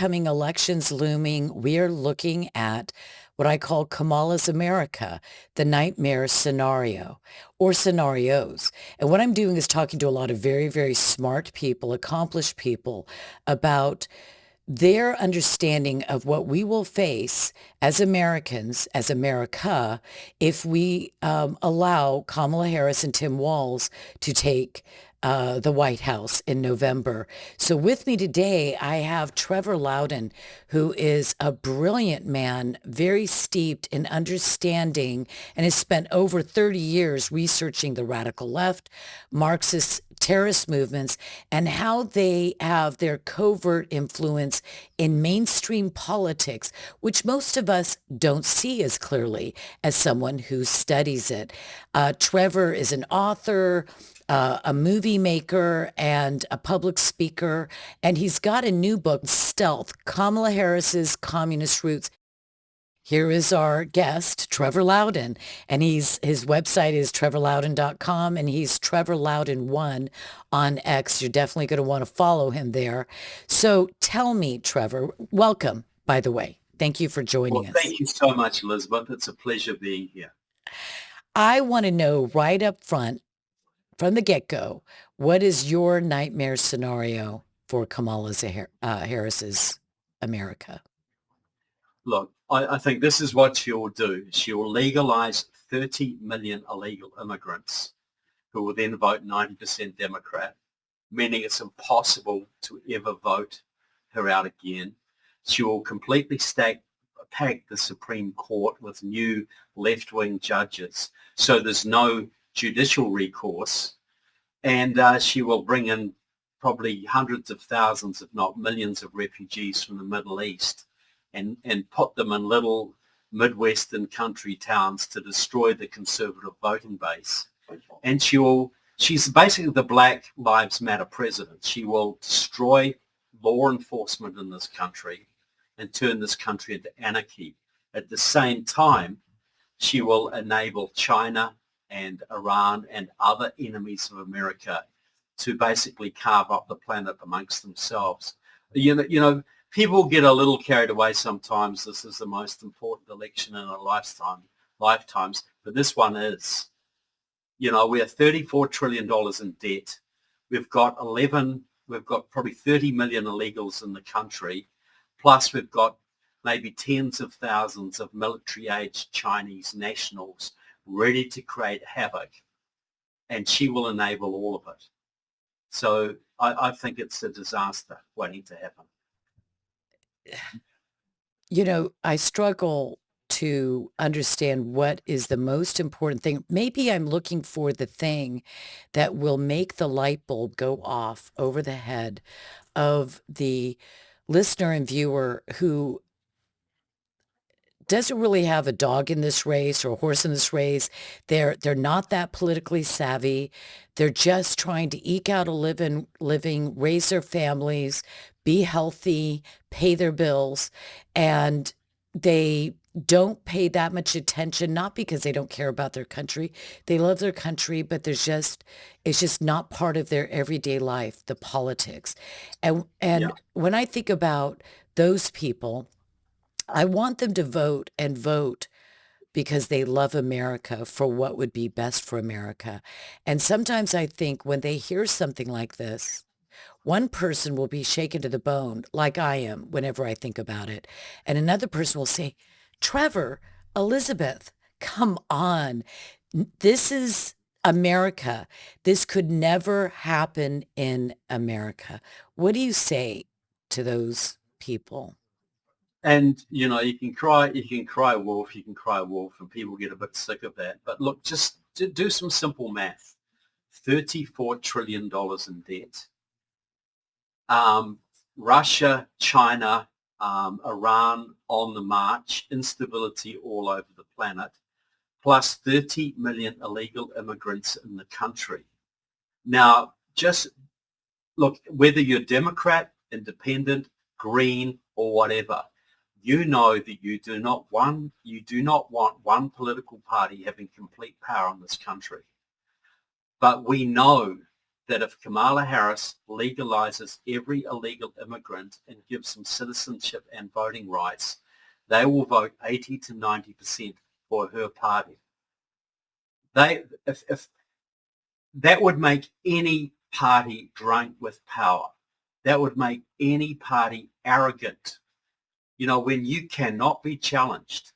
upcoming elections looming, we are looking at what I call Kamala's America, the nightmare scenario or scenarios. And what I'm doing is talking to a lot of very, very smart people, accomplished people about their understanding of what we will face as Americans, as America, if we allow Kamala Harris and Tim Walz to take the White House in November. So with me today, I have Trevor Loudon, who is a brilliant man, very steeped in understanding and has spent over 30 years researching the radical left, Marxist terrorist movements, and how they have their covert influence in mainstream politics, which most of us don't see as clearly as someone who studies it. Trevor is an author, a movie maker, and a public speaker, and he's got a new book, Stealth, Kamala Harris's Communist Roots. Here is our guest, Trevor Loudon, and his website is trevorloudon.com, and he's Trevor Loudon1 on X. You're definitely going to want to follow him there. So tell me, Trevor, welcome, by the way. Thank you for joining us. Thank you so much, Elizabeth. It's a pleasure being here. I want to know right up front, from the get-go, what is your nightmare scenario for Kamala Harris's America? Look, I think this is what she will do. She will legalize 30 million illegal immigrants who will then vote 90% Democrat, meaning it's impossible to ever vote her out again. She will completely pack the Supreme Court with new left-wing judges, so there's no judicial recourse, and she will bring in probably hundreds of thousands, if not millions, of refugees from the Middle East and put them in little Midwestern country towns to destroy the conservative voting base. And she's basically the Black Lives Matter president. She will destroy law enforcement in this country and turn this country into anarchy. At the same time, she will enable China and Iran and other enemies of America to basically carve up the planet amongst themselves. You know, people get a little carried away sometimes. This is the most important election in our lifetimes, but this one is. You know, we are $34 trillion in debt. We've got probably 30 million illegals in the country. Plus we've got maybe tens of thousands of military-aged Chinese nationals ready to create havoc, and she will enable all of it. So I think it's a disaster waiting to happen. You know, I struggle to understand what is the most important thing. Maybe I'm looking for the thing that will make the light bulb go off over the head of the listener and viewer who doesn't really have a dog in this race or a horse in this race. They're not that politically savvy. They're just trying to eke out a living, raise their families, be healthy, pay their bills, and they don't pay that much attention, not because they don't care about their country. They love their country, but it's just not part of their everyday life, the politics. And Yeah. when I think about those people, I want them to vote and vote because they love America for what would be best for America. And sometimes I think when they hear something like this, one person will be shaken to the bone, like I am whenever I think about it. And another person will say, Trevor, Elizabeth, come on. This is America. This could never happen in America. What do you say to those people? And, you know, you can cry wolf, and people get a bit sick of that. But look, just to do some simple math. $34 trillion in debt. Russia, China, Iran on the march, instability all over the planet, plus 30 million illegal immigrants in the country. Now, just look, whether you're Democrat, Independent, Green, or whatever, you know that you do not want one political party having complete power in this country. But we know that if Kamala Harris legalizes every illegal immigrant and gives them citizenship and voting rights, they will vote 80 to 90% for her party. If that would make any party drunk with power. That would make any party arrogant. When you cannot be challenged.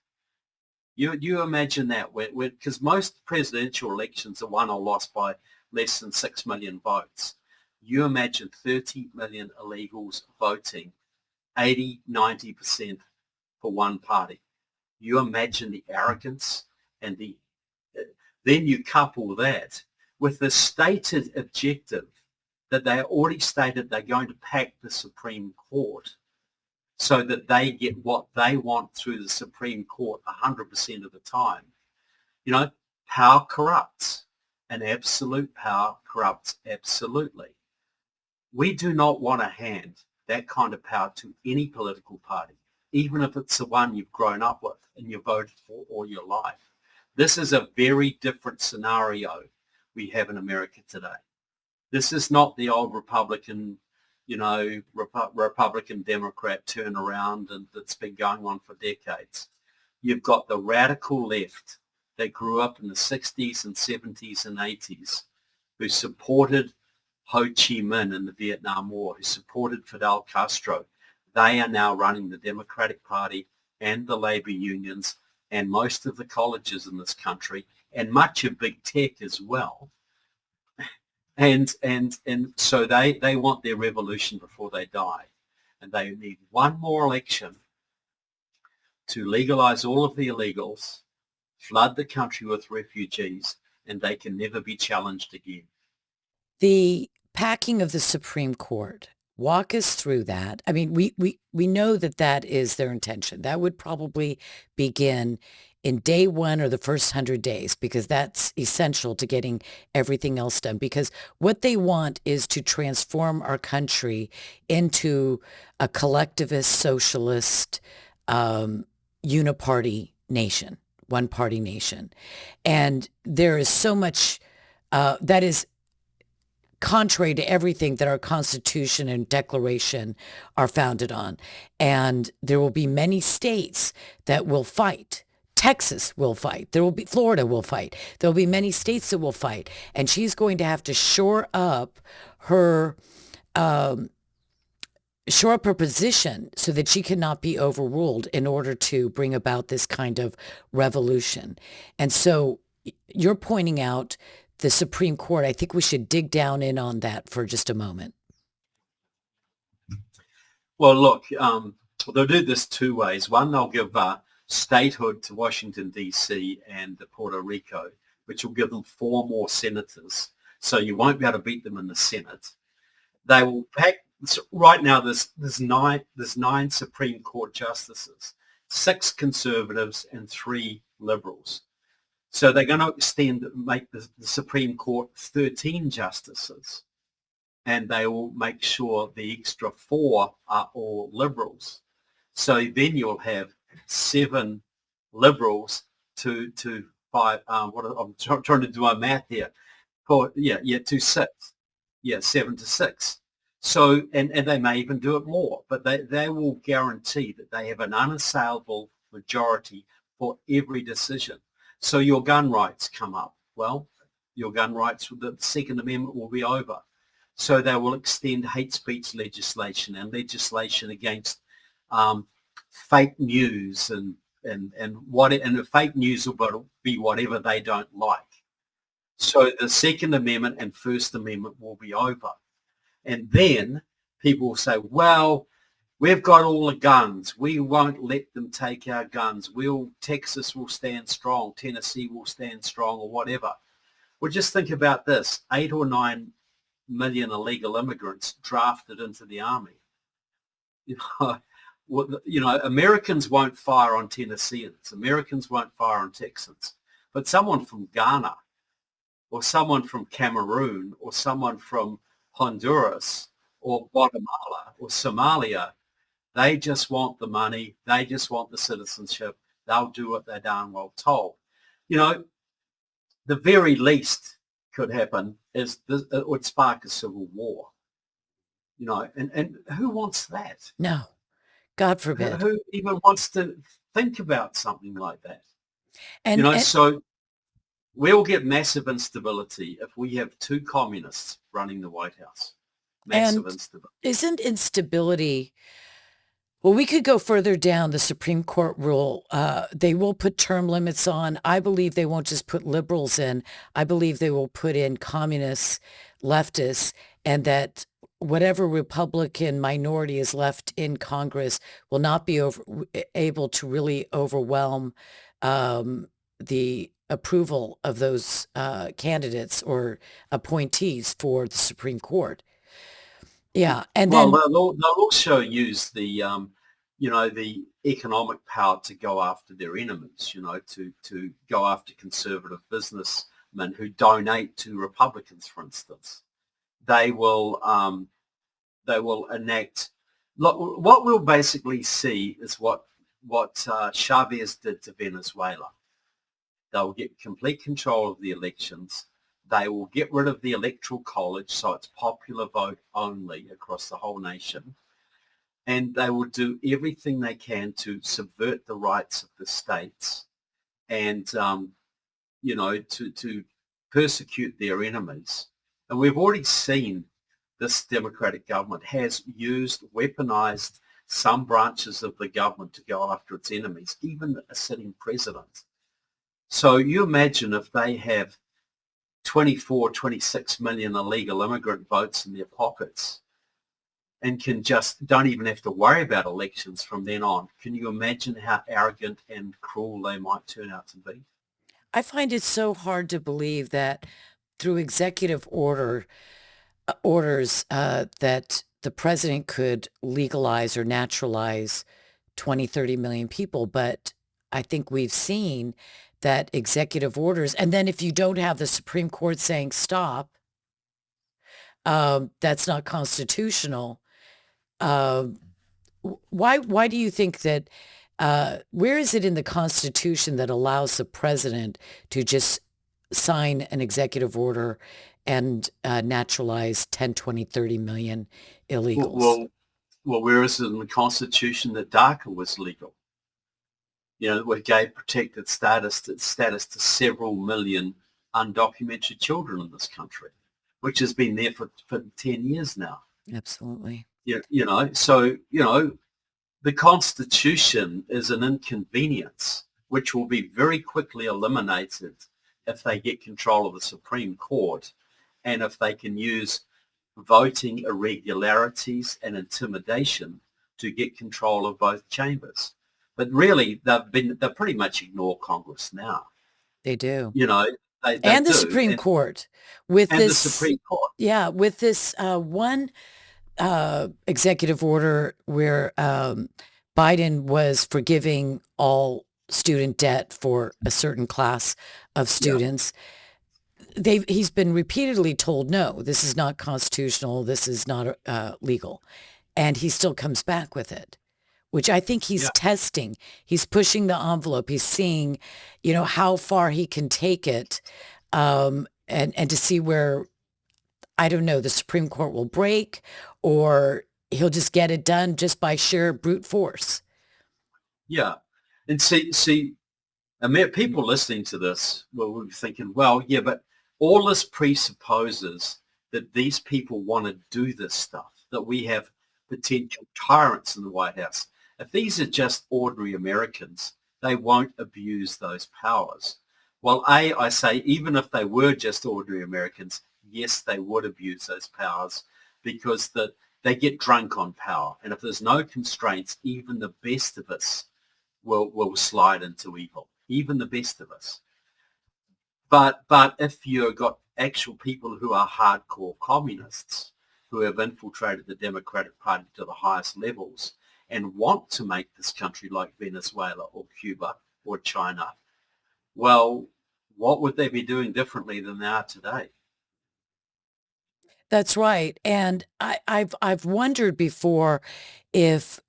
You imagine that, because most presidential elections are won or lost by less than 6 million votes. You imagine 30 million illegals voting 80, 90% for one party. You imagine the arrogance and then you couple that with the stated objective that they already stated they're going to pack the Supreme Court so that they get what they want through the Supreme Court 100% of the time. Power corrupts, and absolute power corrupts absolutely. We do not want to hand that kind of power to any political party, even if it's the one you've grown up with and you voted for all your life. This is a very different scenario we have in America today. This is not the old Republican, Republican Democrat turnaround that's been going on for decades. You've got the radical left that grew up in the 60s and 70s and 80s who supported Ho Chi Minh in the Vietnam War, who supported Fidel Castro. They are now running the Democratic Party and the labor unions and most of the colleges in this country and much of big tech as well. And so they want their revolution before they die. And they need one more election to legalize all of the illegals, flood the country with refugees, and they can never be challenged again. The packing of the Supreme Court, walk us through that. I mean, we know that is their intention. That would probably begin in day one or the first 100 days, because that's essential to getting everything else done. Because what they want is to transform our country into a collectivist, socialist, uniparty nation, one-party nation. And there is so much that is contrary to everything that our Constitution and Declaration are founded on. And there will be many states that will fight. Texas will fight. Florida will fight. There will be many states that will fight. And she's going to have to shore up her position so that she cannot be overruled in order to bring about this kind of revolution. And so you're pointing out the Supreme Court. I think we should dig down in on that for just a moment. Well, look, they'll do this two ways. One, they'll give statehood to Washington, D.C. and Puerto Rico, which will give them 4 more senators. So you won't be able to beat them in the Senate. They will pack. Right now, there's 9 Supreme Court justices, 6 conservatives and 3 liberals. So they're going to make the Supreme Court 13 justices, and they will make sure the extra 4 are all liberals. So then you'll have 7 liberals to 5. I'm trying to do my math here. To 6. 7 to 6. So and they may even do it more, but they will guarantee that they have an unassailable majority for every decision. So your gun rights come up. Well, your gun rights, the Second Amendment will be over. So they will extend hate speech legislation and legislation against fake news and the fake news will be whatever they don't like. So the Second Amendment and First Amendment will be over. And then people will say, well, we've got all the guns. We won't let them take our guns. Texas will stand strong. Tennessee will stand strong, or whatever. Well, just think about this. 8 or 9 million illegal immigrants drafted into the army. Americans won't fire on Tennesseans. Americans won't fire on Texans. But someone from Ghana or someone from Cameroon or someone from Honduras or Guatemala or Somalia, they just want the money. They just want the citizenship. They'll do what they're darn well told. The very least could happen is this, it would spark a civil war. And who wants that? No, God Who, forbid. who even wants to think about something like that? And So we'll get massive instability if we have two communists running the White House. Massive and instability. isn't instability, well, we could go further down the Supreme Court rule. They will put term limits on. I believe they won't just put liberals in. I believe they will put in communists, leftists, and that whatever Republican minority is left in Congress will not be able to really overwhelm the approval of those candidates or appointees for the Supreme Court. Yeah, and Well, then they'll also use the economic power to go after their enemies, to go after conservative businessmen who donate to Republicans, for instance. They will enact. Look, what we'll basically see is what Chavez did to Venezuela. They'll get complete control of the elections. They will get rid of the electoral college, so it's popular vote only across the whole nation. And they will do everything they can to subvert the rights of the states and, to persecute their enemies. And we've already seen this democratic government has weaponized some branches of the government to go after its enemies, even a sitting president. So you imagine if they have 24, 26 million illegal immigrant votes in their pockets and don't even have to worry about elections from then on. Can you imagine how arrogant and cruel they might turn out to be? I find it so hard to believe that through executive orders that the president could legalize or naturalize 20, 30 million people. But I think we've seen that executive orders, and then if you don't have the Supreme Court saying stop, that's not constitutional. Um, why do you think that, where is it in the Constitution that allows the president to just sign an executive order and naturalize 10, 20, 30 million Well, illegals? well, well, where is it in the Constitution that DACA was legal? It gave protected status to several million undocumented children in this country, which has been there for 10 years now. Absolutely. So the Constitution is an inconvenience which will be very quickly eliminated if they get control of the Supreme Court and if they can use voting irregularities and intimidation to get control of both chambers. But really, they pretty much ignore Congress now. They do. You know, they And the do, Supreme Court with and the this, Supreme Court. yeah, with this one executive order where Biden was forgiving all student debt for a certain class of Yeah, students. He's been repeatedly told, no, this is not constitutional, this is not legal. And he still comes back with it, which I think he's yeah, testing. He's pushing the envelope. He's seeing, how far he can take it, and to see where, I don't know, the Supreme Court will break or he'll just get it done just by sheer brute force. yeah. And see, I mean, people listening to this will be thinking, well, yeah, but all this presupposes that these people want to do this stuff, that we have potential tyrants in the White House. If these are just ordinary Americans, they won't abuse those powers. Well, I say, even if they were just ordinary Americans, yes, they would abuse those powers because they get drunk on power. And if there's no constraints, even the best of us will slide into evil, even the best of us. But if you've got actual people who are hardcore communists who have infiltrated the Democratic Party to the highest levels and want to make this country like Venezuela or Cuba or China, well, what would they be doing differently than they are today? That's right. And I've wondered before if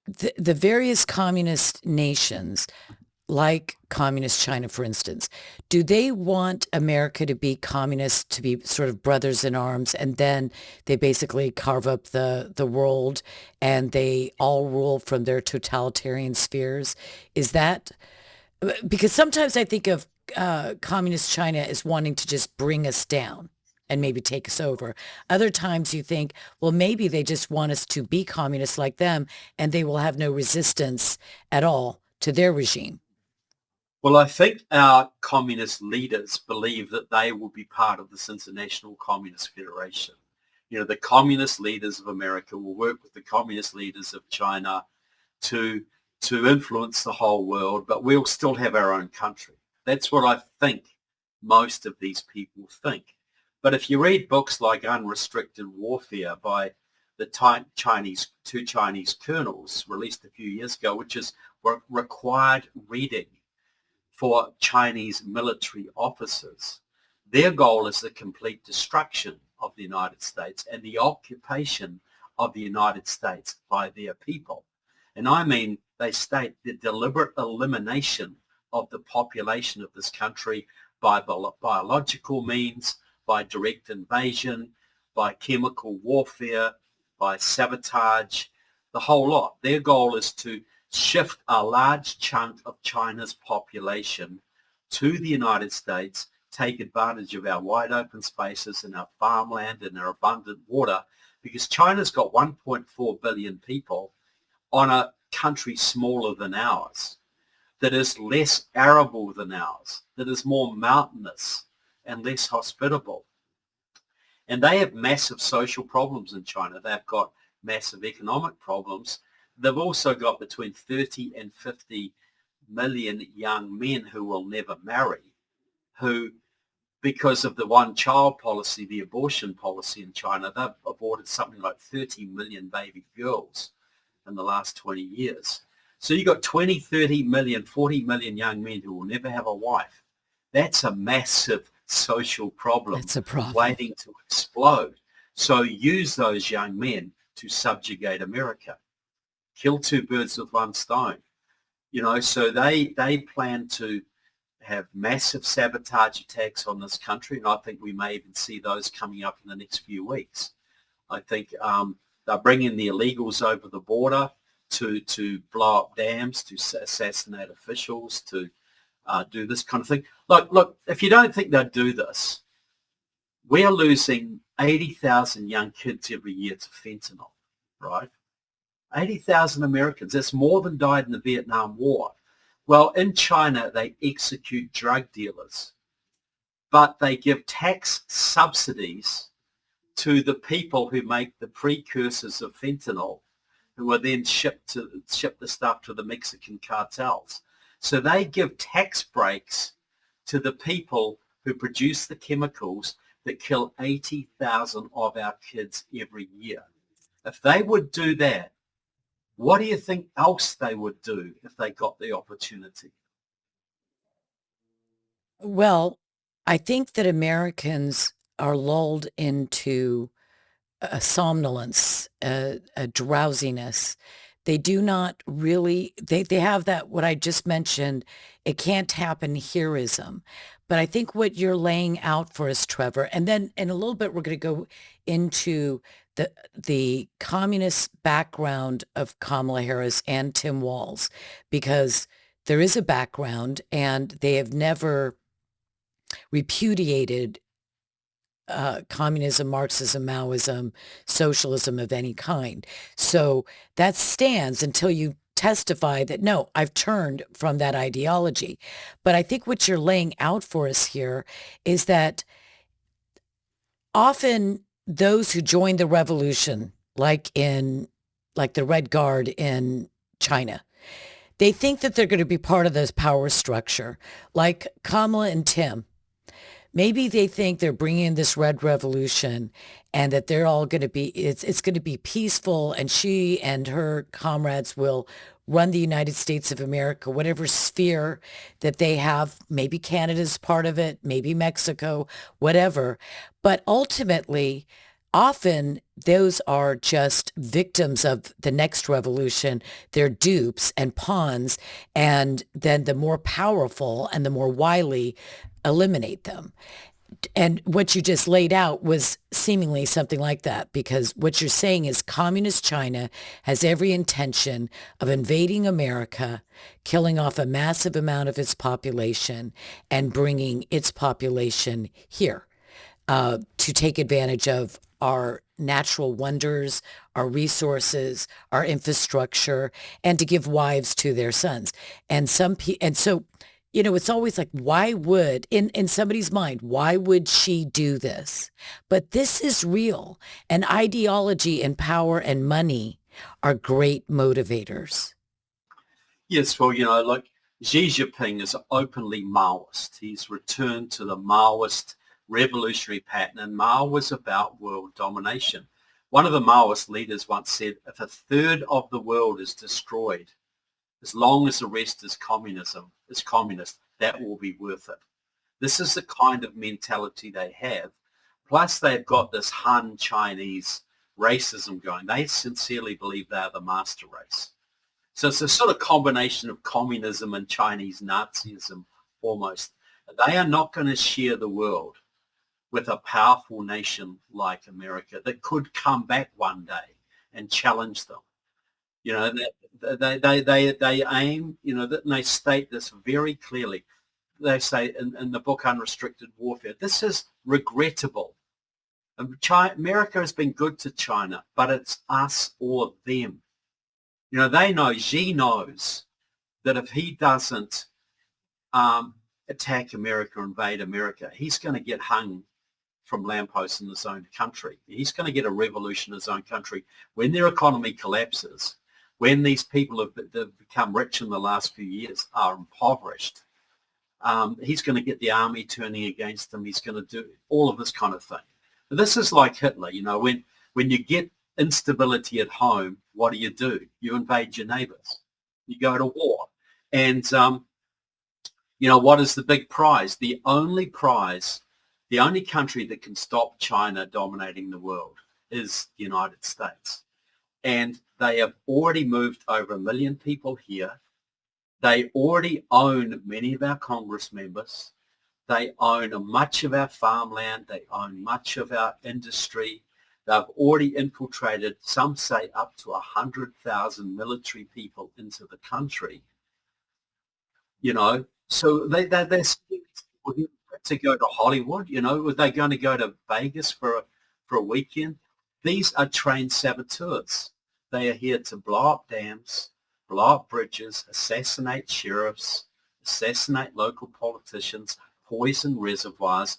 the various communist nations like communist China, for instance, do they want America to be communist, to be sort of brothers in arms, and then they basically carve up the world and they all rule from their totalitarian spheres? Is that because sometimes I think of communist China as wanting to just bring us down and maybe take us over. Other times you think, well, maybe they just want us to be communists like them and they will have no resistance at all to their regime. Well, I think our communist leaders believe that they will be part of this international communist federation. You know, the communist leaders of America will work with the communist leaders of China to to influence the whole world, but we'll still have our own country. That's what I think most of these people think. But if you read books like Unrestricted Warfare by the two Chinese colonels released a few years ago, which is required reading for Chinese military officers, their goal is the complete destruction of the United States and the occupation of the United States by their people. And I mean, they state the deliberate elimination of the population of this country by biological means, by direct invasion, by chemical warfare, by sabotage, the whole lot. Their goal is to shift a large chunk of China's population to the United States, take advantage of our wide open spaces and our farmland and our abundant water, because China's got 1.4 billion people on a country smaller than ours, that is less arable than ours, that is more mountainous and less hospitable. And they have massive social problems in China. They've got massive economic problems. They've also got between 30 and 50 million young men who will never marry, who, because of the one-child policy, the abortion policy in China, they've aborted something like 30 million baby girls in the last 20 years. So you've got 20, 30 million, 40 million young men who will never have a wife. That's a massive social problem That's a problem. waiting to explode. So use those young men to subjugate America. Kill two birds with one stone. You know, so they plan to have massive sabotage attacks on this country, and I think we may even see those coming up in the next few weeks. I think they're bringing the illegals over the border to blow up dams, to assassinate officials, to do this kind of thing. Look, if you don't think they'll do this, we're losing 80,000 young kids every year to fentanyl, right? 80,000 Americans. That's more than died in the Vietnam War. Well, in China, they execute drug dealers, but they give tax subsidies to the people who make the precursors of fentanyl, who are then ship the stuff to the Mexican cartels. So they give tax breaks to the people who produce the chemicals that kill 80,000 of our kids every year. If they would do that, what do you think else they would do if they got the opportunity? Well, I think that Americans are lulled into a somnolence, a drowsiness. They do not really, they have that, what I just mentioned, it can't happen hereism. But I think what you're laying out for us, Trevor, and then in a little bit, we're going to go into the communist background of Kamala Harris and Tim Walz, because there is a background and they have never repudiated communism, Marxism, Maoism, socialism of any kind. So that stands until you testify that, no, I've turned from that ideology. But I think what you're laying out for us here is that often those who join the revolution, like the Red Guard in China, they think that they're going to be part of this power structure, like Kamala and Tim. Maybe they think they're bringing in this red revolution and that they're all going to be, it's going to be peaceful, and she and her comrades will run the United States of America, whatever sphere that they have. Maybe Canada's part of it, maybe Mexico, whatever. But ultimately, often those are just victims of the next revolution. They're dupes and pawns, and then the more powerful and the more wily eliminate them. And what you just laid out was seemingly something like that, because what you're saying is communist China has every intention of invading America, killing off a massive amount of its population, and bringing its population here to take advantage of our natural wonders, our resources, our infrastructure, and to give wives to their sons. And so, it's always like, why would, in somebody's mind, why would she do this? But this is real. And ideology and power and money are great motivators. Yes, well, like Xi Jinping is openly Maoist. He's returned to the Maoist revolutionary pattern, and Mao was about world domination. One of the Maoist leaders once said, if a third of the world is destroyed, as long as the rest is communist, that will be worth it. This is the kind of mentality they have. Plus, they've got this Han Chinese racism going. They sincerely believe they are the master race. So it's a sort of combination of communism and Chinese Nazism almost. They are not going to share the world with a powerful nation like America that could come back one day and challenge them. They aim, and they state this very clearly. They say in the book Unrestricted Warfare, this is regrettable. America has been good to China, but it's us or them. They know, Xi knows that if he doesn't attack America, invade America, he's going to get hung from lampposts in his own country. He's going to get a revolution in his own country. When their economy collapses, when these people have become rich in the last few years are impoverished, he's going to get the army turning against him. He's going to do all of this kind of thing. But this is like Hitler. When you get instability at home, what do? You invade your neighbors. You go to war. And, what is the big prize? The only country that can stop China dominating the world is the United States. And they have already moved over 1 million people here. They already own many of our Congress members. They own much of our farmland. They own much of our industry. They've already infiltrated, some say, up to 100,000 military people into the country. So they're to go to Hollywood. Were they going to go to Vegas for a weekend? These are trained saboteurs. They are here to blow up dams, blow up bridges, assassinate sheriffs, assassinate local politicians, poison reservoirs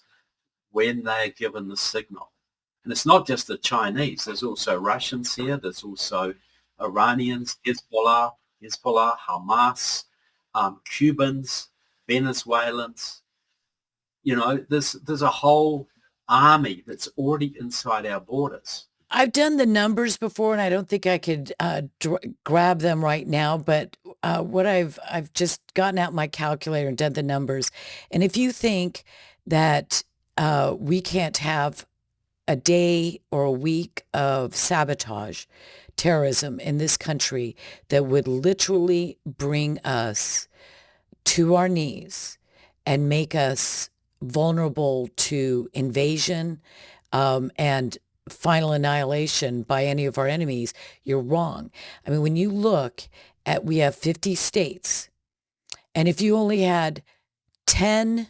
when they are given the signal. And it's not just the Chinese. There's also Russians here. There's also Iranians, Hezbollah, Hamas, Cubans, Venezuelans. There's a whole army that's already inside our borders. I've done the numbers before, and I don't think I could grab them right now. But what I've just gotten out my calculator and done the numbers. And if you think that we can't have a day or a week of sabotage, terrorism in this country that would literally bring us to our knees and make us vulnerable to invasion and final annihilation by any of our enemies, you're wrong. I mean, when you look at, we have 50 states, and if you only had 10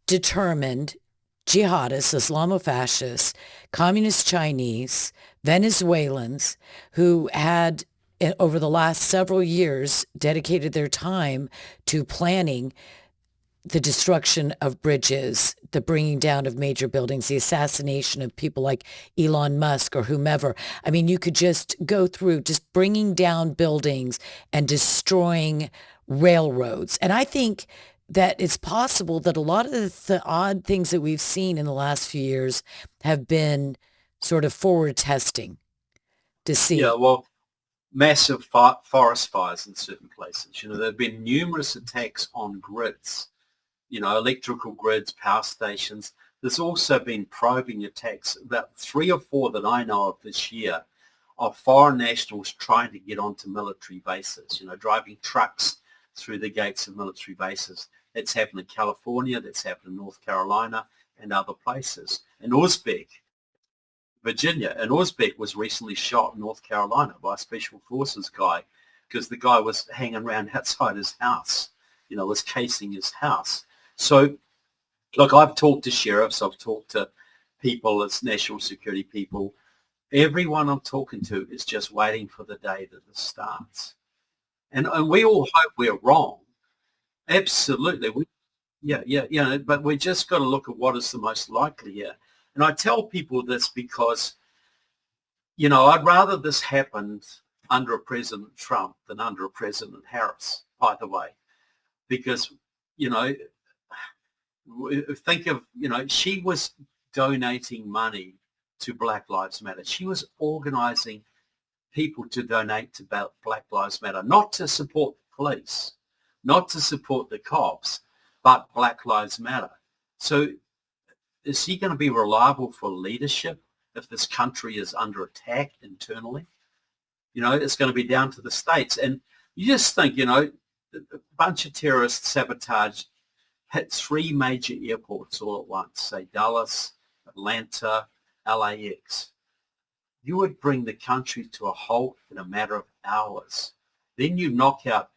determined jihadists, Islamofascists, communist Chinese, Venezuelans, who had over the last several years dedicated their time to planning the destruction of bridges, the bringing down of major buildings, the assassination of people like Elon Musk or whomever. I mean, you could just go through just bringing down buildings and destroying railroads. And I think that it's possible that a lot of the odd things that we've seen in the last few years have been sort of forward testing to see. Yeah, well, massive forest fires in certain places. There have been numerous attacks on grids, electrical grids, power stations. There's also been probing attacks, about 3 or 4 that I know of this year, of foreign nationals trying to get onto military bases, driving trucks through the gates of military bases. That's happened in California, that's happened in North Carolina and other places. In Uzbek, Virginia, and Uzbek was recently shot in North Carolina by a special forces guy because the guy was hanging around outside his house, was casing his house. So, look, I've talked to sheriffs, I've talked to people as national security people. Everyone I'm talking to is just waiting for the day that this starts. And we all hope we're wrong. Absolutely. But we just got to look at what is the most likely here. And I tell people this because, I'd rather this happened under a President Trump than under a President Harris, by the way, because, think of, she was donating money to Black Lives Matter. She was organizing people to donate to Black Lives Matter, not to support the police, not to support the cops, but Black Lives Matter. So is he going to be reliable for leadership if this country is under attack internally? It's going to be down to the states. And you just think, a bunch of terrorists sabotage, hit 3 major airports all at once, say Dallas, Atlanta, LAX. You would bring the country to a halt in a matter of hours. Then you knock out,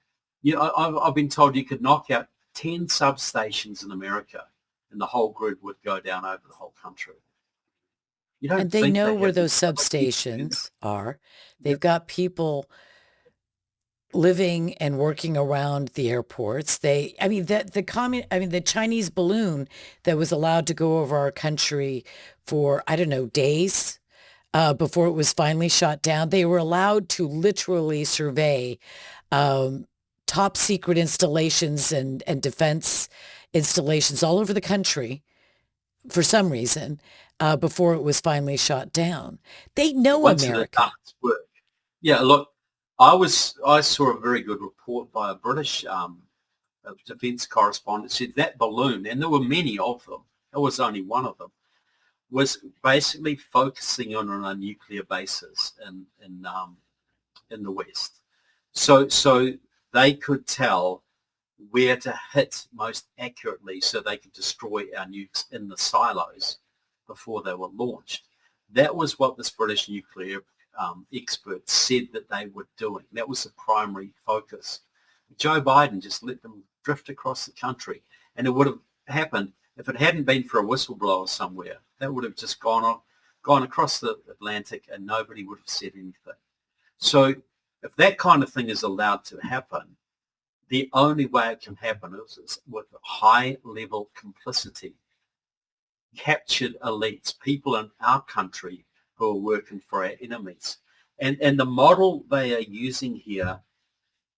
I've been told you could knock out 10 substations in America and the whole grid would go down over the whole country. You don't And they think know they where have the those ability to do substations that? are. Yeah. They've got people living and working around the airports. The Chinese balloon that was allowed to go over our country for, I don't know, days before it was finally shot down. They were allowed to literally survey top secret installations and defense installations all over the country for some reason before it was finally shot down. They know Once it had done America. its work. Yeah, look, I saw a very good report by a British defence correspondent. Said that balloon, and there were many of them, it was only one of them, was basically focusing on a nuclear basis in the West. So they could tell where to hit most accurately so they could destroy our nukes in the silos before they were launched. That was what this British nuclear expert said that they were doing. That was the primary focus. Joe Biden just let them drift across the country, and it would have happened if it hadn't been for a whistleblower somewhere. That would have just gone across the Atlantic, and nobody would have said anything. So if that kind of thing is allowed to happen, the only way it can happen is with high-level complicity, captured elites, people in our country who are working for our enemies. And the model they are using here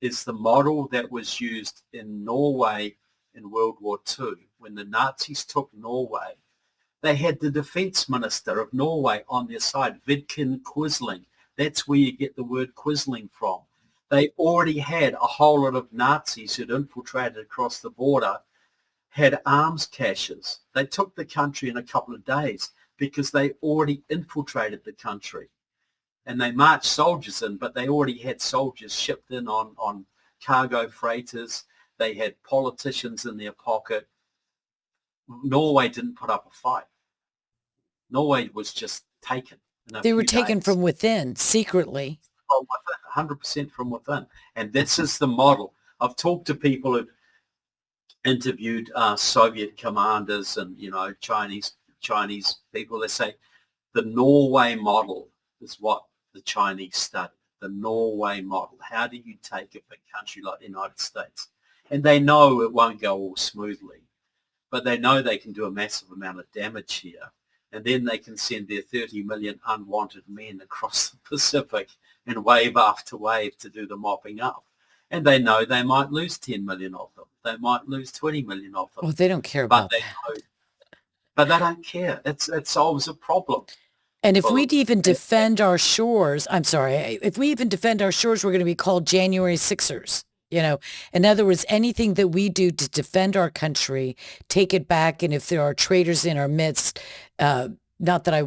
is the model that was used in Norway in World War II. When the Nazis took Norway, they had the defense minister of Norway on their side, Vidkun Quisling. That's where you get the word Quisling from. They already had a whole lot of Nazis who'd infiltrated across the border, had arms caches. They took the country in a couple of days because they already infiltrated the country. And they marched soldiers in, but they already had soldiers shipped in on cargo freighters. They had politicians in their pocket. Norway didn't put up a fight. Norway was just taken in a They were few taken days. from within secretly. From within, 100% from within. And this is the model. I've talked to people who interviewed Soviet commanders and, Chinese people. They say the Norway model is what the Chinese study. The Norway model. How do you take a big country like the United States? And they know it won't go all smoothly, but they know they can do a massive amount of damage here. And then they can send their 30 million unwanted men across the Pacific in wave after wave to do the mopping up. And they know they might lose 10 million of them. They might lose 20 million of them. Well, they don't care But about they that. know, but they don't care. That solves a problem And if for we'd them. even defend our shores, I'm sorry, if we even defend our shores, we're going to be called January Sixers. In other words, anything that we do to defend our country, take it back. And if there are traitors in our midst, not that I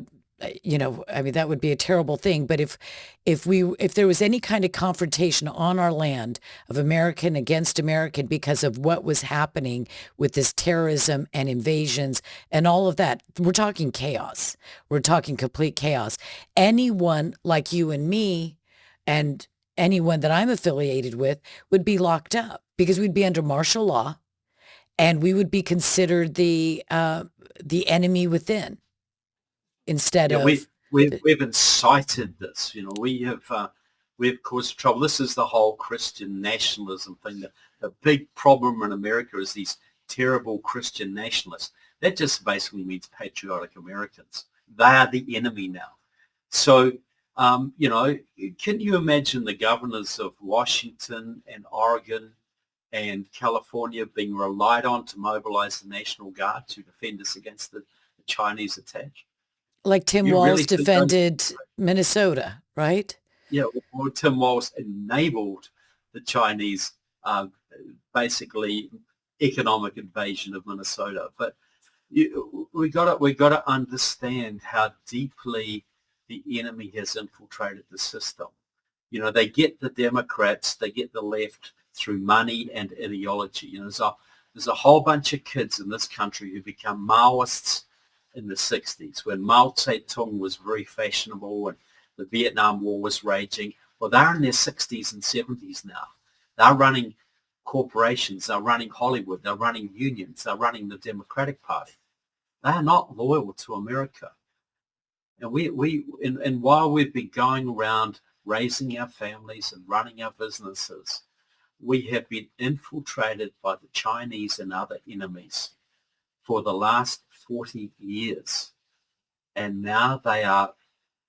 mean, that would be a terrible thing. But if there was any kind of confrontation on our land of American against American because of what was happening with this terrorism and invasions and all of that, we're talking chaos. We're talking complete chaos. Anyone like you and me and anyone that I'm affiliated with would be locked up because we'd be under martial law and we would be considered the enemy within instead Yeah, of we've incited this. We've caused trouble. This is the whole Christian nationalism thing. The big problem in America is these terrible Christian nationalists. That just basically means patriotic Americans. They are the enemy now. So, can you imagine the governors of Washington and Oregon and California being relied on to mobilize the National Guard to defend us against the Chinese attack? like Tim You Walz really think those, defended Minnesota, right? yeah, or Tim Walz enabled the Chinese basically economic invasion of Minnesota. But we got to understand how deeply the enemy has infiltrated the system. They get the Democrats, they get the left through money and ideology. There's a whole bunch of kids in this country who become Maoists in the 60s when Mao Zedong was very fashionable and the Vietnam War was raging. Well, they're in their 60s and 70s now. They're running corporations, they're running Hollywood, they're running unions, they're running the Democratic Party. They are not loyal to America. And while we've been going around raising our families and running our businesses, we have been infiltrated by the Chinese and other enemies for the last 40 years. And now they are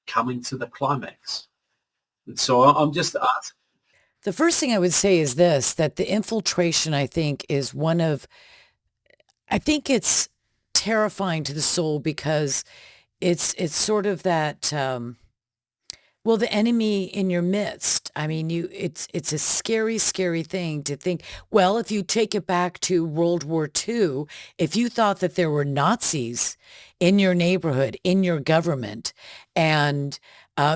coming to the climax. And so I'm just asking. The first thing I would say is this, that the infiltration, I think, is I think it's terrifying to the soul because it's sort of that, well, the enemy in your midst. I mean, it's a scary, scary thing to think, well, if you take it back to World War II, if you thought that there were Nazis in your neighborhood, in your government, and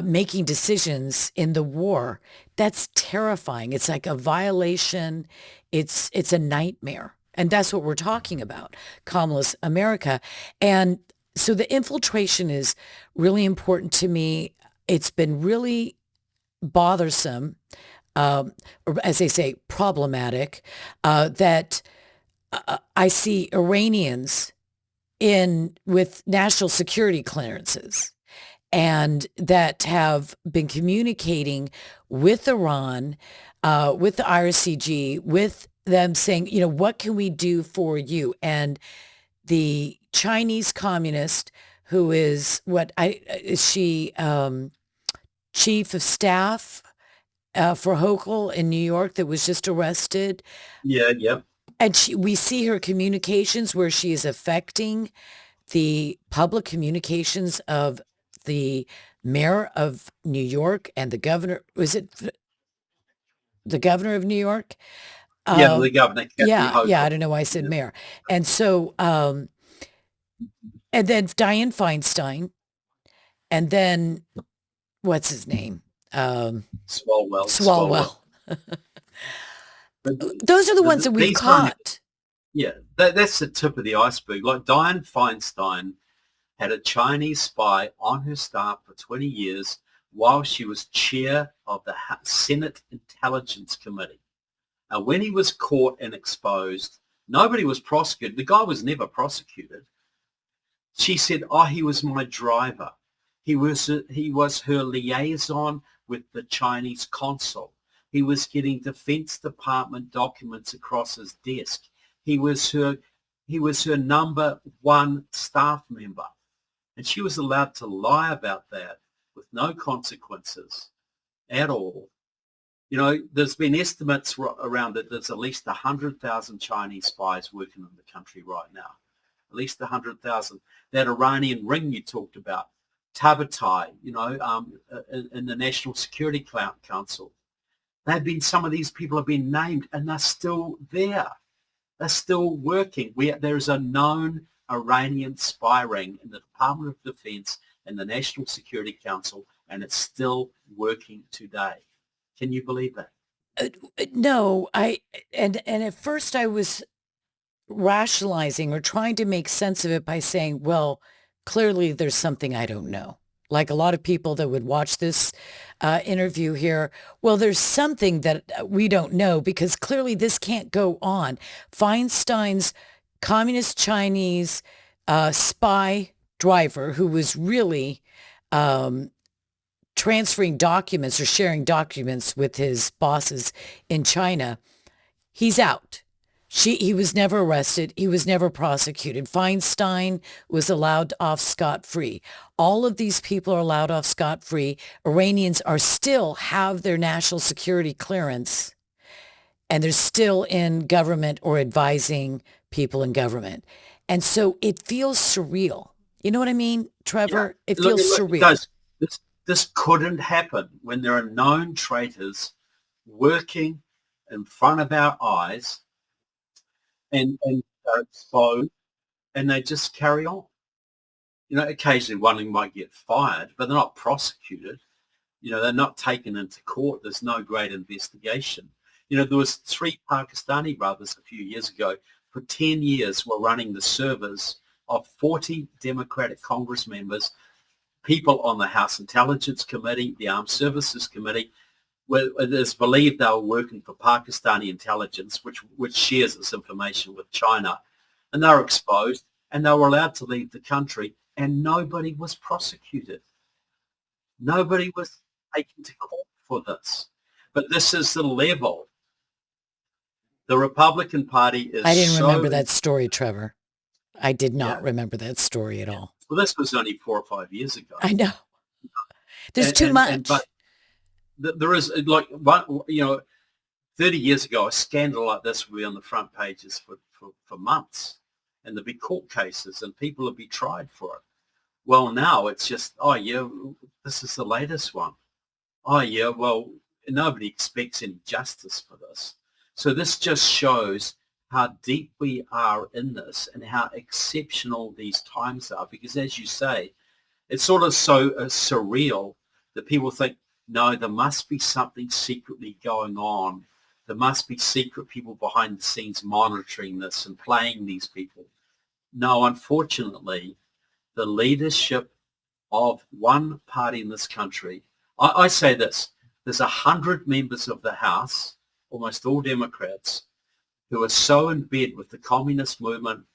making decisions in the war, that's terrifying. It's like a violation. It's a nightmare. And that's what we're talking about, Kamala's America. And so the infiltration is really important to me. It's been really bothersome, or as they say, problematic, that I see Iranians with national security clearances and that have been communicating with Iran, with the IRCG, with them saying, what can we do for you? And the Chinese communist who is is she chief of staff for Hochul in New York that was just arrested. Yeah, yeah. And we see her communications where she is affecting the public communications of the mayor of New York and the governor. Was it the governor of New York? Yeah, the governor, Kathy Yeah, Hochul. I don't know why I said Yeah. mayor. And so, and then Dianne Feinstein, and then what's his name? Swalwell. But Those are the ones that we've these kind of, caught. yeah, that's the tip of the iceberg. Like Dianne Feinstein had a Chinese spy on her staff for 20 years while she was chair of the Senate Intelligence Committee. And when he was caught and exposed, nobody was prosecuted. The guy was never prosecuted. She said, he was my driver. He was her liaison with the Chinese consul. He was getting Defense Department documents across his desk. He was her number one staff member. And she was allowed to lie about that with no consequences at all. There's been estimates around it. There's at least 100,000 Chinese spies working in the country right now. At least 100,000. That Iranian ring you talked about, Tabatai, in the National Security Council. Some of these people have been named and they're still there. They're still working. There is a known Iranian spy ring in the Department of Defense and the National Security Council, and it's still working today. Can you believe that? No, and at first I was rationalizing or trying to make sense of it by saying, well, clearly there's something I don't know. Like a lot of people that would watch this interview here, well, there's something that we don't know because clearly this can't go on. Feinstein's communist Chinese spy driver who was really transferring documents or sharing documents with his bosses in China, he's out. He was never arrested. He was never prosecuted. Feinstein was allowed off scot-free. All of these people are allowed off scot-free. Iranians are still have their national security clearance, and they're still in government or advising people in government. And so it feels surreal. You know what I mean, Trevor? Yeah. It feels surreal. It does. This couldn't happen when there are known traitors working in front of our eyes and are exposed, and they just carry on. Occasionally one might get fired, but they're not prosecuted. They're not taken into court. There's no great investigation. There was 3 Pakistani brothers a few years ago for 10 years were running the servers of 40 Democratic Congress members, people on the House Intelligence Committee, the Armed Services Committee. Well, it is believed they were working for Pakistani intelligence, which shares this information with China, and they were exposed, and they were allowed to leave the country, and nobody was prosecuted. Nobody was taken to court for this. But this is the level. The Republican Party is I didn't remember that story, Trevor. I did not Yeah. remember that story at all. Well, this was only 4 or 5 years ago. I know. There's too much. But there is, 30 years ago, a scandal like this would be on the front pages for months, and there'd be court cases and people would be tried for it. Well, now it's just, oh yeah, this is the latest one. Oh yeah, well, nobody expects any justice for this. So this just shows how deep we are in this and how exceptional these times are, because as you say, it's sort of so surreal that people think, no, there must be something secretly going on. There must be secret people behind the scenes monitoring this and playing these people. No, unfortunately, the leadership of one party in this country, I say this, there's 100 members of the House, almost all Democrats, who are so in bed with the communist movement,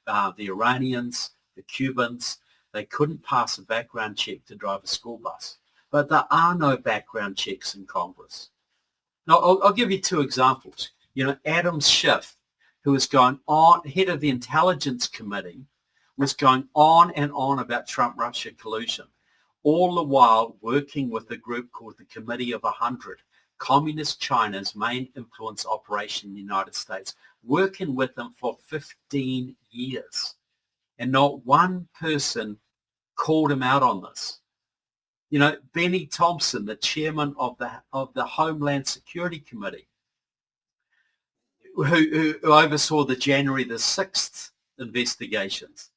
the Iranians, the Cubans, they couldn't pass a background check to drive a school bus. But there are no background checks in Congress. Now, I'll give you 2 examples. Adam Schiff, who was going on, head of the Intelligence Committee, was going on and on about Trump-Russia collusion, all the while working with a group called the Committee of 100, Communist China's main influence operation in the United States, working with them for 15 years. And not one person called him out on this. Benny Thompson, the chairman of the Homeland Security Committee, who oversaw the January the 6th investigations,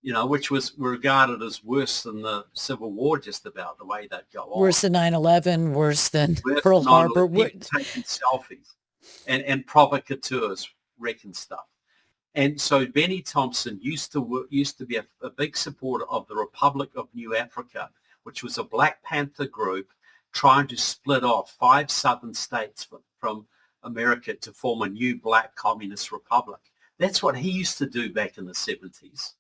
which was regarded as worse than the Civil War, just about the way that go on. Worse than 9/11, worse than Pearl Harbor. Taking selfies and provocateurs wrecking stuff. And so Benny Thompson used to be a big supporter of the Republic of New Africa, which was a Black Panther group trying to split off 5 southern states from America to form a new black communist republic. That's what he used to do back in the 70s.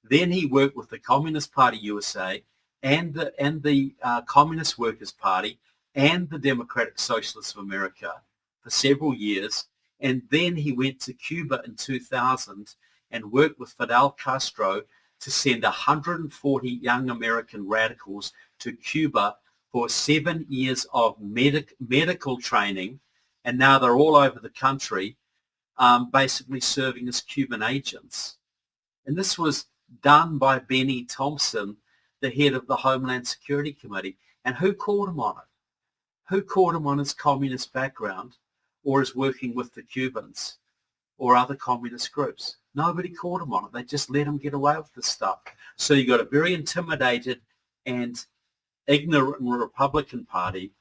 Then he worked with the Communist Party USA and the Communist Workers' Party and the Democratic Socialists of America for several years. And then he went to Cuba in 2000 and worked with Fidel Castro to send 140 young American radicals to Cuba for 7 years of medical training. And now they're all over the country, basically serving as Cuban agents. And this was done by Benny Thompson, the head of the Homeland Security Committee. And who called him on it? Who caught him on his communist background or is working with the Cubans or other communist groups? Nobody caught him on it. They just let him get away with this stuff. So you got a very intimidated and ignorant Republican Party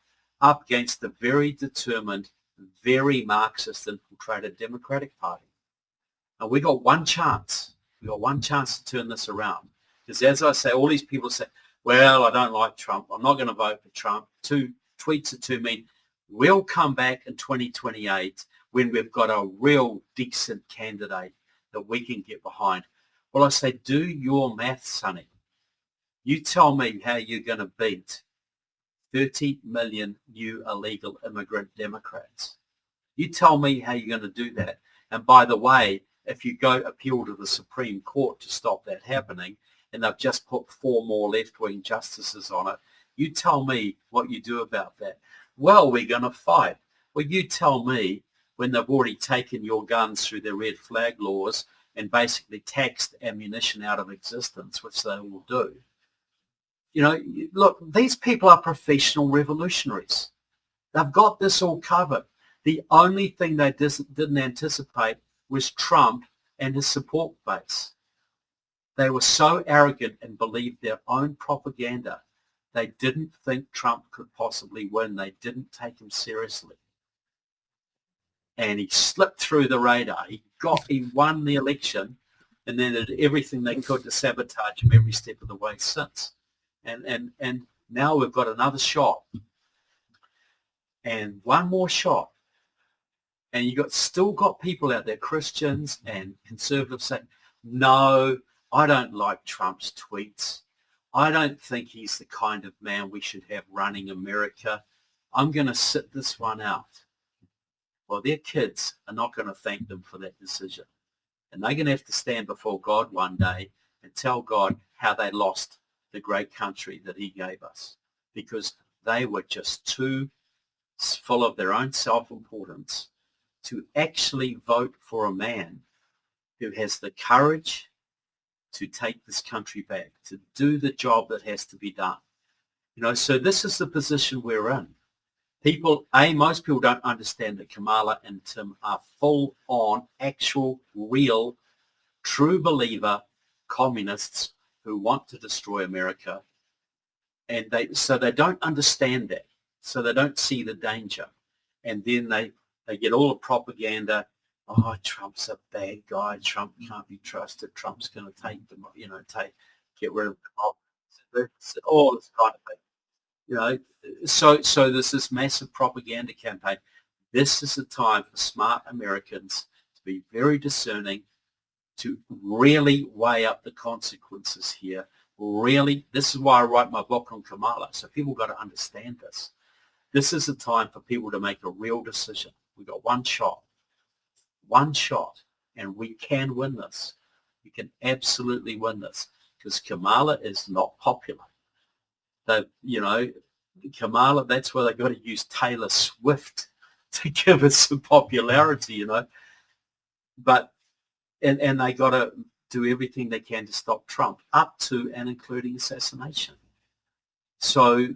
up against the very determined, very Marxist infiltrated Democratic Party. And we got one chance. We got one chance to turn this around. Because as I say, all these people say, well, I don't like Trump. I'm not going to vote for Trump. 2 tweets are too mean. We'll come back in 2028 when we've got a real decent candidate that we can get behind. Well, I say, do your math, sonny. You tell me how you're going to beat 30 million new illegal immigrant Democrats. You tell me how you're going to do that. And by the way, if you go appeal to the Supreme Court to stop that happening, and they've just put 4 more left-wing justices on it, you tell me what you do about that. Well, we're going to fight. Well, you tell me when they've already taken your guns through their red flag laws and basically taxed ammunition out of existence, which they will do. You know, look, these people are professional revolutionaries. They've got this all covered. The only thing they didn't anticipate was Trump and his support base. They were so arrogant and believed their own propaganda. They didn't think Trump could possibly win. They didn't take him seriously. And he slipped through the radar. He won the election and then did everything they could to sabotage him every step of the way since. And now we've got another shot. And one more shot. And you still got people out there, Christians and conservatives, saying, no, I don't like Trump's tweets. I don't think he's the kind of man we should have running America. I'm going to sit this one out. Well, their kids are not going to thank them for that decision. And they're going to have to stand before God one day and tell God how they lost the great country that he gave us, because they were just too full of their own self-importance to actually vote for a man who has the courage to take this country back, to do the job that has to be done. You know, so this is the position we're in. Most people don't understand that Kamala and Tim are full-on, actual, real, true believer communists who want to destroy America. And they don't understand that. So they don't see the danger. And then they get all the propaganda. Oh, Trump's a bad guy. Trump can't be trusted. Trump's going to take them, get rid of all this kind of thing. You know, so there's this massive propaganda campaign. This is the time for smart Americans to be very discerning, to really weigh up the consequences here. Really, this is why I write my book on Kamala. So people got to understand this. This is the time for people to make a real decision. We've got one shot, and we can win this. We can absolutely win this because Kamala is not popular. Kamala, that's why they got to use Taylor Swift to give us some popularity, But and they got to do everything they can to stop Trump, up to and including assassination. So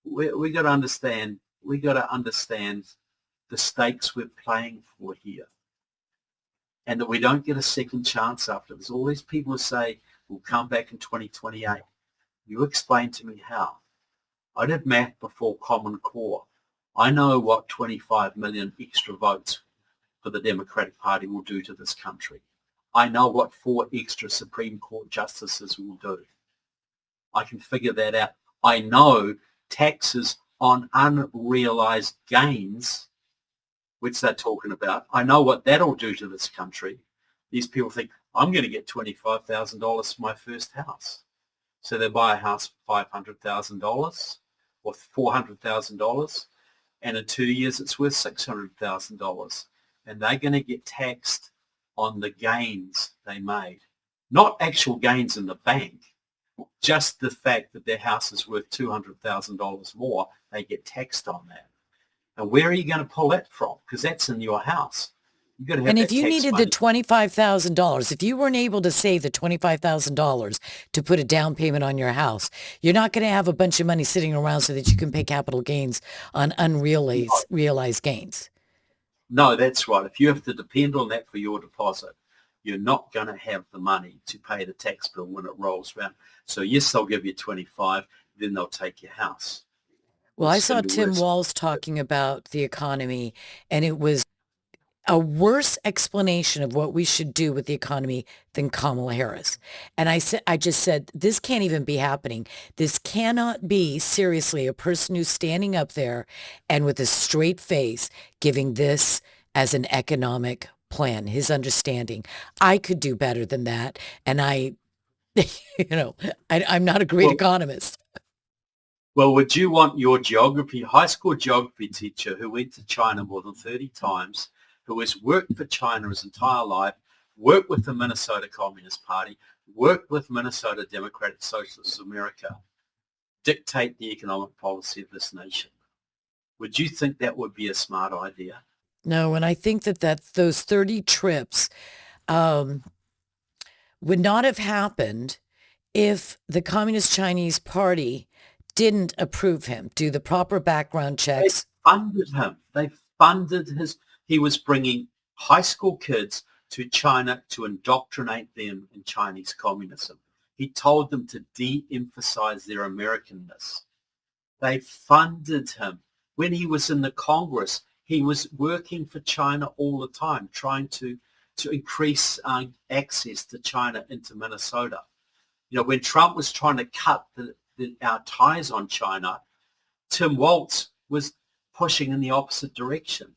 we got to understand. We got to understand the stakes we're playing for here, and that we don't get a second chance after this. All these people say we'll come back in 2028. You explain to me how. I did math before Common Core. I know what 25 million extra votes for the Democratic Party will do to this country. I know what 4 extra Supreme Court justices will do. I can figure that out. I know taxes on unrealized gains, which they're talking about. I know what that'll do to this country. These people think, I'm going to get $25,000 for my first house. So they buy a house for $500,000 or $400,000, and in 2 years it's worth $600,000. And they're going to get taxed on the gains they made. Not actual gains in the bank, just the fact that their house is worth $200,000 more, they get taxed on that. And where are you going to pull that from? Because that's in your house. You've got to have And if that you tax needed the money. $25,000, if you weren't able to save the $25,000 to put a down payment on your house, you're not going to have a bunch of money sitting around so that you can pay capital gains on unrealized realized gains. No, that's right. If you have to depend on that for your deposit, you're not going to have the money to pay the tax bill when it rolls around. So yes, they'll give you 25, then they'll take your house, Well, which I is going saw to be Tim worse. Walz talking about the economy, and it was a worse explanation of what we should do with the economy than Kamala Harris. And I just said, this can't even be happening. This cannot be seriously a person who's standing up there and with a straight face giving this as an economic plan, his understanding. I could do better than that. And I'm not a great Well, economist. well, would you want your high school geography teacher who went to China more than 30 times, who has worked for China his entire life, worked with the Minnesota Communist Party, worked with Minnesota Democratic Socialists of America, dictate the economic policy of this nation? Would you think that would be a smart idea? No, and I think that those 30 trips um, would not have happened if the Communist Chinese Party didn't approve him, do the proper background They checks. funded him. They funded he was bringing high school kids to China to indoctrinate them in Chinese communism. He told them to de-emphasize their Americanness. They funded him. When he was in the Congress, he was working for China all the time, trying to increase access to China into Minnesota. When Trump was trying to cut our ties on China, Tim Walz was pushing in the opposite direction.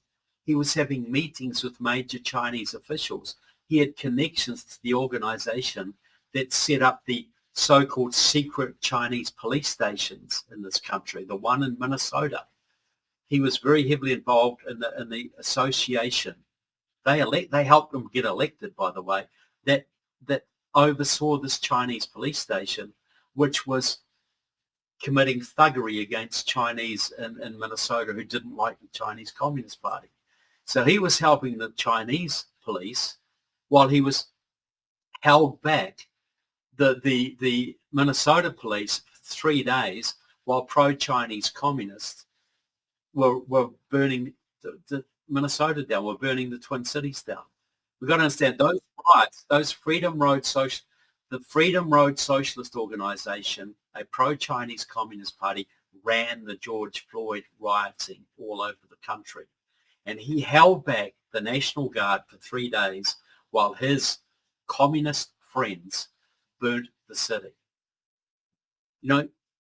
He was having meetings with major Chinese officials. He had connections to the organization that set up the so-called secret Chinese police stations in this country, the one in Minnesota. He was very heavily involved in the association. They helped him get elected, by the way, that oversaw this Chinese police station, which was committing thuggery against Chinese in Minnesota who didn't like the Chinese Communist Party. So he was helping the Chinese police while he was held back the Minnesota police for 3 days while pro-Chinese communists were burning the Minnesota down, were burning the Twin Cities down. We've got to understand those riots, the Freedom Road Socialist Organization, a pro-Chinese Communist Party, ran the George Floyd rioting all over the country. And he held back the National Guard for 3 days while his communist friends burnt the city.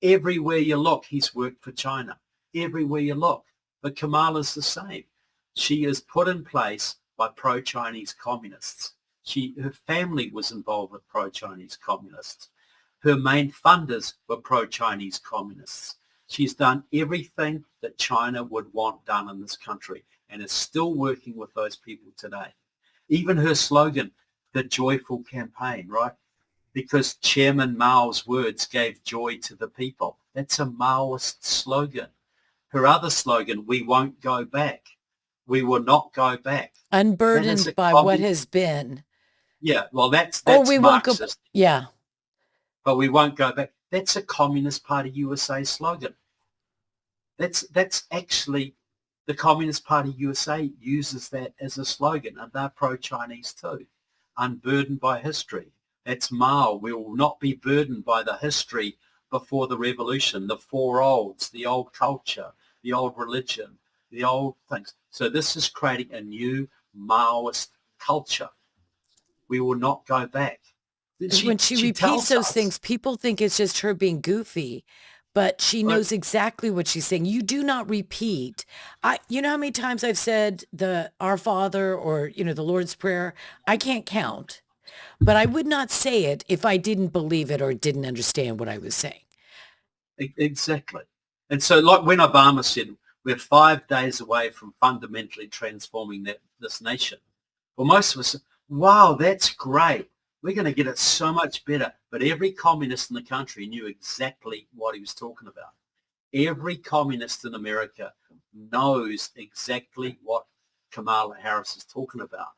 Everywhere you look, he's worked for China. Everywhere you look. But Kamala's the same. She is put in place by pro-Chinese communists. Her family was involved with pro-Chinese communists. Her main funders were pro-Chinese communists. She's done everything that China would want done in this country and is still working with those people today. Even her slogan, the joyful campaign, right? Because Chairman Mao's words gave joy to the people. That's a Maoist slogan. Her other slogan, we won't go back. We will not go back. Unburdened by what has been. Yeah, well, that's we Marxist. won't go. Yeah. But we won't go back. That's a Communist Party USA slogan. That's actually the Communist Party USA uses that as a slogan, and they're pro-Chinese too. Unburdened by history. That's Mao. We will not be burdened by the history before the revolution, the four olds, the old culture, the old religion, the old things. So this is creating a new Maoist culture. We will not go back. When she repeats those things, people think it's just her being goofy, but she knows exactly what she's saying. You do not repeat. You know how many times I've said the Our Father or, the Lord's Prayer? I can't count, but I would not say it if I didn't believe it or didn't understand what I was saying. Exactly. And so like when Obama said, we're 5 days away from fundamentally transforming this nation. Well, most of us, wow, that's great. We're going to get it so much better. But every communist in the country knew exactly what he was talking about. Every communist in America knows exactly what Kamala Harris is talking about.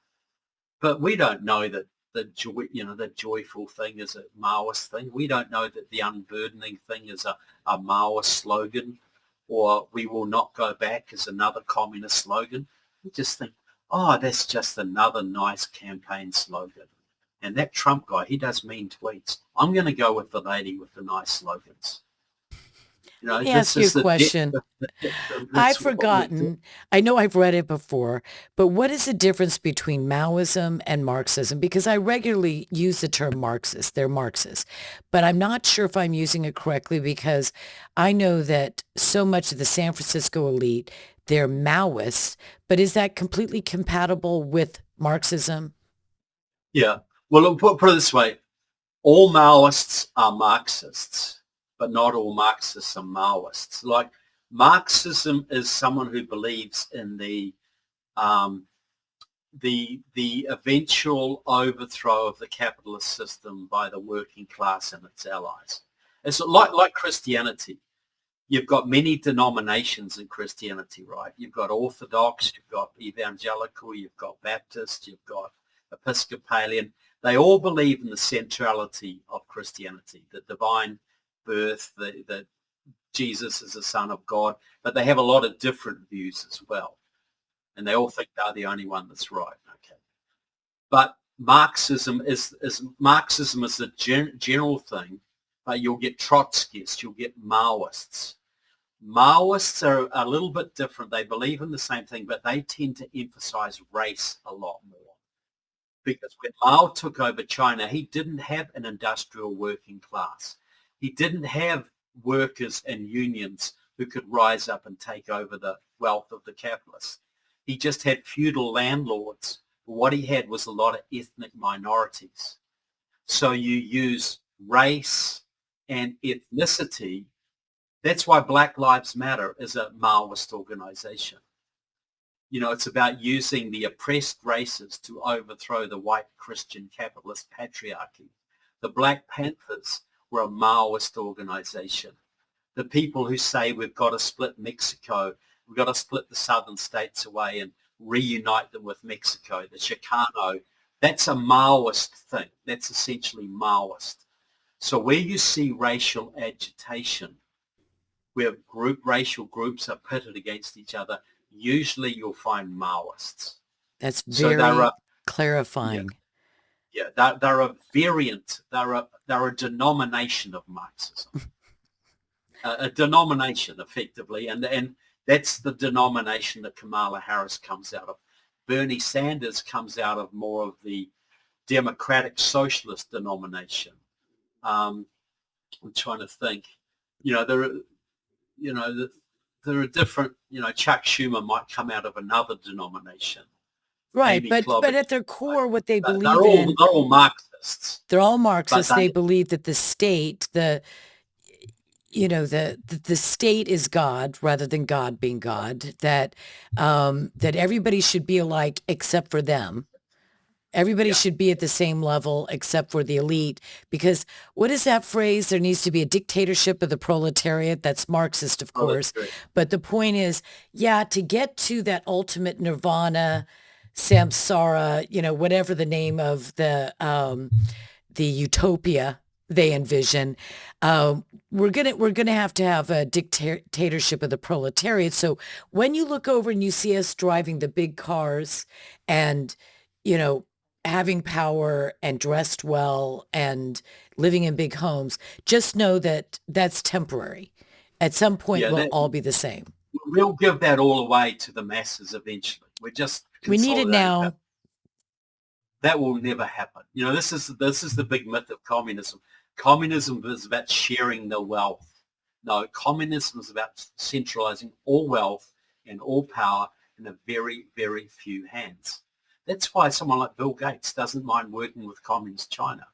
But we don't know that the joy, the joyful thing is a Maoist thing. We don't know that the unburdening thing is a Maoist slogan, or we will not go back is another communist slogan. We just think, oh, that's just another nice campaign slogan. And that Trump guy, he does mean tweets. I'm going to go with the lady with the nice slogans. Let me This ask you a is the question. I've that's what we do. forgotten, I know I've read it before, but what is the difference between Maoism and Marxism? Because I regularly use the term Marxist. They're Marxists. But I'm not sure if I'm using it correctly because I know that so much of the San Francisco elite, they're Maoists, but is that completely compatible with Marxism? Yeah. Well, put it this way. All Maoists are Marxists, but not all Marxists are Maoists. Like Marxism is someone who believes in um, the eventual overthrow of the capitalist system by the working class and its allies. It's like Christianity. You've got many denominations in Christianity, right? You've got Orthodox, you've got Evangelical, you've got Baptist, you've got Episcopalian. They all believe in the centrality of Christianity, the divine birth, that Jesus is the Son of God, but they have a lot of different views as well. And they all think they're the only one that's right. Okay. But Marxism is a general thing, but you'll get Trotskyists, you'll get Maoists. Maoists are a little bit different. They believe in the same thing, but they tend to emphasize race a lot more. Because when Mao took over China, he didn't have an industrial working class. He didn't have workers and unions who could rise up and take over the wealth of the capitalists. He just had feudal landlords. What he had was a lot of ethnic minorities. So you use race and ethnicity. That's why Black Lives Matter is a Maoist organization. It's about using the oppressed races to overthrow the white Christian capitalist patriarchy. The Black Panthers were a Maoist organization. The people who say we've got to split Mexico, we've got to split the southern states away and reunite them with Mexico, the Chicano, that's a Maoist thing. That's essentially Maoist. So where you see racial agitation, where racial groups are pitted against each other, usually you'll find Maoists. That's So very yeah, clarifying. they're a variant. They're a denomination of Marxism, a denomination effectively, and that's the denomination that Kamala Harris comes out of. Bernie Sanders comes out of more of the democratic socialist denomination. I'm trying to think. There are, there are different. Chuck Schumer might come out of another denomination. Right, Amy but Klobuchar. at their core, what they They're believe all in, they're all Marxists, they're all but Marxists. They believe that the state, the state is God rather than God being God. That everybody should be alike except for them. Everybody yeah, should be at the same level except for the elite. Because what is that phrase? There needs to be a dictatorship of the proletariat. That's Marxist, of course. proletariat. But the point is, yeah, to get to that ultimate nirvana, samsara, whatever the name of the utopia they envision, we're gonna have to have a dictatorship of the proletariat. So when you look over and you see us driving the big cars and you know having power and dressed well and living in big homes, just know that that's temporary. At some point, Yeah, we'll all be the same. we'll give that all away to the masses eventually. We're just We need it consolidating that. now. That will never happen. This is the big myth of communism. Communism is about sharing the wealth. No, communism is about centralizing all wealth and all power in a very, very few hands. That's why someone like Bill Gates doesn't mind working with communist China.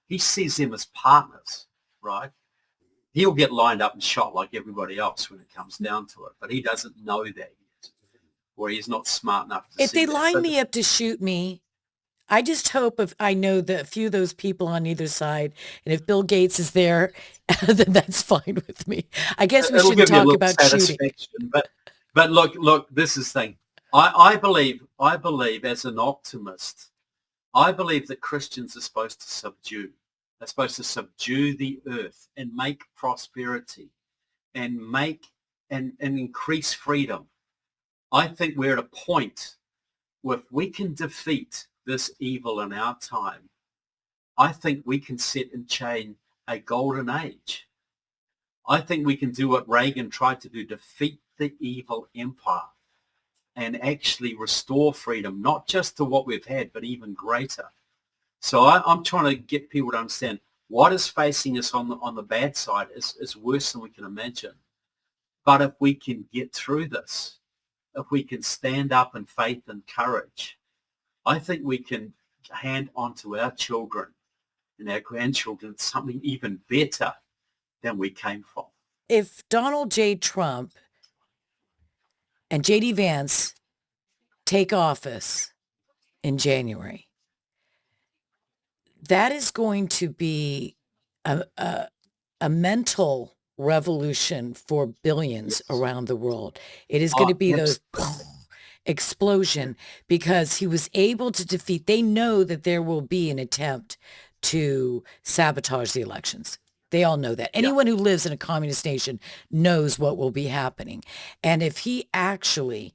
He sees them as partners, right? He'll get lined up and shot like everybody else when it comes down to it, but he doesn't know that yet, or he's not smart enough to If see they that. line But me up to shoot me, I just hope if I know that a few of those people on either side, and if Bill Gates is there, then that's fine with me. I guess we it'll shouldn't give you a talk little about shooting. satisfaction. But look, this is the thing. I believe I believe, as an optimist, I believe that Christians are supposed to subdue. They're supposed to subdue the earth and make prosperity and and increase freedom. I think we're at a point where if we can defeat this evil in our time, I think we can set in chain a golden age. I think we can do what Reagan tried to do, defeat the evil empire and actually restore freedom, not just to what we've had, but even greater. So I'm trying to get people to understand what is facing us on the bad side is worse than we can imagine. But if we can get through this, if we can stand up in faith and courage, I think we can hand on to our children and our grandchildren something even better than we came from. If Donald J. Trump and J.D. Vance take office in January, that is going to be a mental revolution for billions Yes. around the world. It is going to be those explosion because he was able to defeat. They know that there will be an attempt to sabotage the elections. They all know that. Yeah. Anyone who lives in a communist nation knows what will be happening. And if he actually,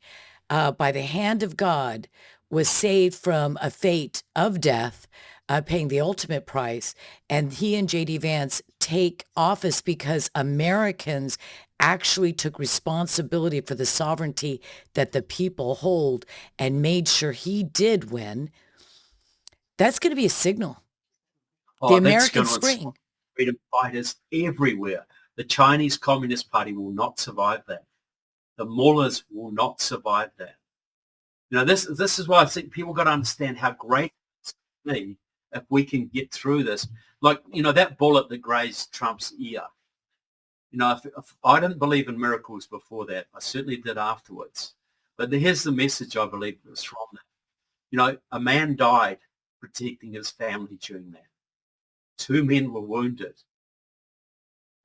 by the hand of God, was saved from a fate of death, paying the ultimate price, and he and J.D. Vance take office because Americans actually took responsibility for the sovereignty that the people hold and made sure he did win, that's going to be a signal. The That's American going to Spring. inspire freedom fighters everywhere. The Chinese Communist Party will not survive that. The mullahs will not survive that. This is why I think people got to understand how great it's going to be if we can get through this. Like, that bullet that grazed Trump's ear. If I didn't believe in miracles before that, I certainly did afterwards. But here's the message I believe was from that. A man died protecting his family during that. 2 men were wounded.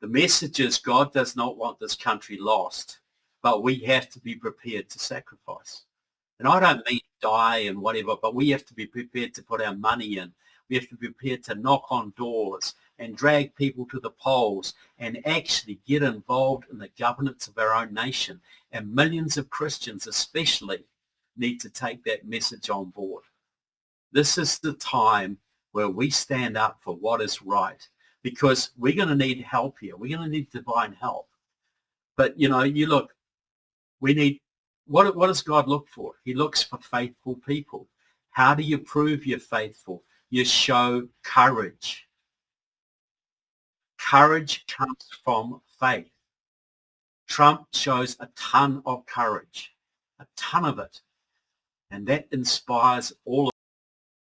The message is God does not want this country lost, but we have to be prepared to sacrifice. And I don't mean die and whatever, but we have to be prepared to put our money in. We have to be prepared to knock on doors and drag people to the polls and actually get involved in the governance of our own nation. And millions of Christians especially need to take that message on board. This is the time where we stand up for what is right, because we're going to need help here. We're going to need divine help. But, you look, we need, what does God look for? He looks for faithful people. How do you prove you're faithful? You show courage. Courage comes from faith. Trump shows a ton of courage, a ton of it. And that inspires all